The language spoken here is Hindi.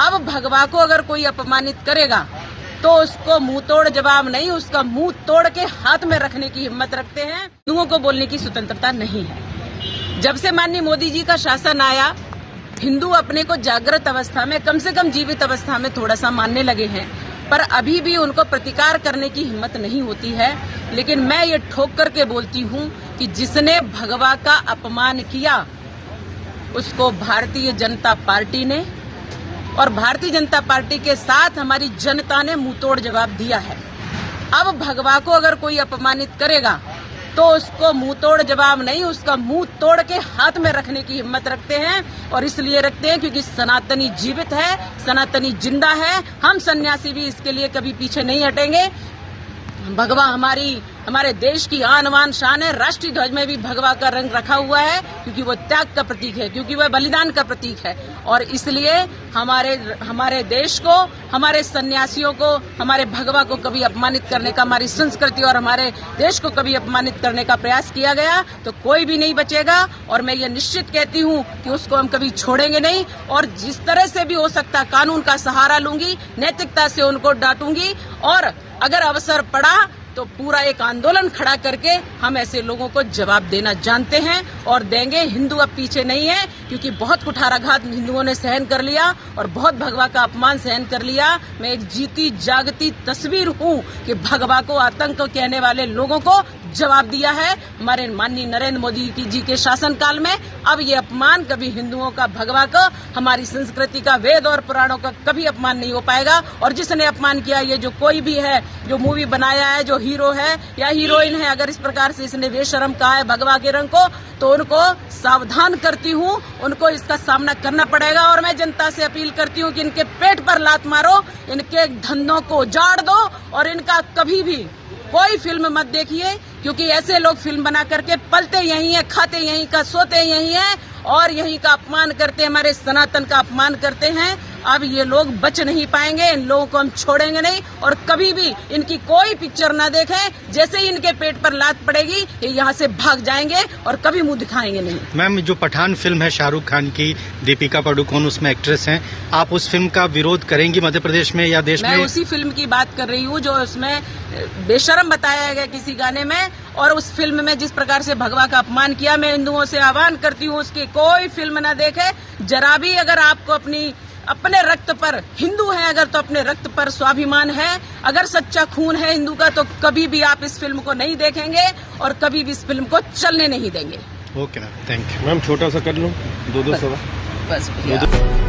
अब भगवा को अगर कोई अपमानित करेगा तो उसको मुंह तोड़ जवाब नहीं, उसका मुंह तोड़ के हाथ में रखने की हिम्मत रखते हैं। हिंदुओं को बोलने की स्वतंत्रता नहीं है। जब से माननीय मोदी जी का शासन आया, हिंदू अपने को जागृत अवस्था में, कम से कम जीवित अवस्था में थोड़ा सा मानने लगे हैं, पर अभी भी उनको प्रतिकार करने की हिम्मत नहीं होती है। लेकिन मैं ये ठोक करके बोलती हूँ कि जिसने भगवा का अपमान किया उसको भारतीय जनता पार्टी ने और भारतीय जनता पार्टी के साथ हमारी जनता ने मुंहतोड़ जवाब दिया है। अब भगवा को अगर कोई अपमानित करेगा तो उसको मुंहतोड़ जवाब नहीं, उसका मुंह तोड़ के हाथ में रखने की हिम्मत रखते हैं। और इसलिए रखते हैं क्योंकि सनातनी जीवित है, सनातनी जिंदा है। हम सन्यासी भी इसके लिए कभी पीछे नहीं हटेंगे। भगवा हमारे देश की आन बान शान है। राष्ट्रीय ध्वज में भी भगवा का रंग रखा हुआ है क्योंकि वो त्याग का प्रतीक है, क्योंकि वह बलिदान का प्रतीक है। और इसलिए हमारे देश को, हमारे सन्यासियों को, हमारे भगवा को कभी अपमानित करने का, हमारी संस्कृति और हमारे देश को कभी अपमानित करने का प्रयास किया गया तो कोई भी नहीं बचेगा। और मैं ये निश्चित कहती हूँ कि उसको हम कभी छोड़ेंगे नहीं। और जिस तरह से भी हो सकता कानून का सहारा लूंगी, नैतिकता से उनको डांटूंगी। और अगर अवसर पड़ा तो पूरा एक आंदोलन खड़ा करके हम ऐसे लोगों को जवाब देना जानते हैं और देंगे। हिंदू अब पीछे नहीं है क्योंकि बहुत कुठाराघात हिंदुओं ने सहन कर लिया और बहुत भगवा का अपमान सहन कर लिया। मैं एक जीती जागती तस्वीर हूँ कि भगवा को आतंक कहने वाले लोगों को जवाब दिया है हमारे माननीय नरेंद्र मोदी जी के शासनकाल में। अब ये अपमान कभी हिंदुओं का, भगवा का, हमारी संस्कृति का, वेद और पुराणों का कभी अपमान नहीं हो पाएगा। और जिसने अपमान किया, ये जो कोई भी है, जो मूवी बनाया है, जो हीरो है या हीरोइन है, अगर इस प्रकार से इसने बेशरम कहा है भगवा के रंग को, तो उनको सावधान करती हूँ, उनको इसका सामना करना पड़ेगा। और मैं जनता से अपील करती हूँ कि इनके पेट पर लात मारो, इनके धंधों को उजाड़ दो और इनका कभी भी कोई फिल्म मत देखिए क्योंकि ऐसे लोग फिल्म बना करके पलते यहीं है, खाते यहीं का, सोते यहीं है और यहीं का अपमान करते, हमारे सनातन का अपमान करते हैं। अब ये लोग बच नहीं पाएंगे, इन लोगों को हम छोड़ेंगे नहीं और कभी भी इनकी कोई पिक्चर ना देखें। जैसे ही इनके पेट पर लात पड़ेगी ये यहाँ से भाग जाएंगे और कभी मुंह दिखाएंगे नहीं। मैम, जो पठान फिल्म है शाहरुख खान की, दीपिका पादुकोण उसमें एक्ट्रेस हैं, आप उस फिल्म का विरोध करेंगी मध्य प्रदेश में या देश में? मैं उसी फिल्म की बात कर रही हूँ जो उसमें बेशरम बताया गया किसी गाने में। और उस फिल्म में जिस प्रकार से भगवा का अपमान किया, मैं हिंदुओं से आह्वान करती हूँ उसकी कोई फिल्म न देखे। जरा भी अगर आपको अपने रक्त पर, हिंदू है अगर तो अपने रक्त पर स्वाभिमान है, अगर सच्चा खून है हिंदू का, तो कभी भी आप इस फिल्म को नहीं देखेंगे और कभी भी इस फिल्म को चलने नहीं देंगे। Okay ma'am, thank you. Ma'am छोटा सा कर लूं, दो सवाल बस।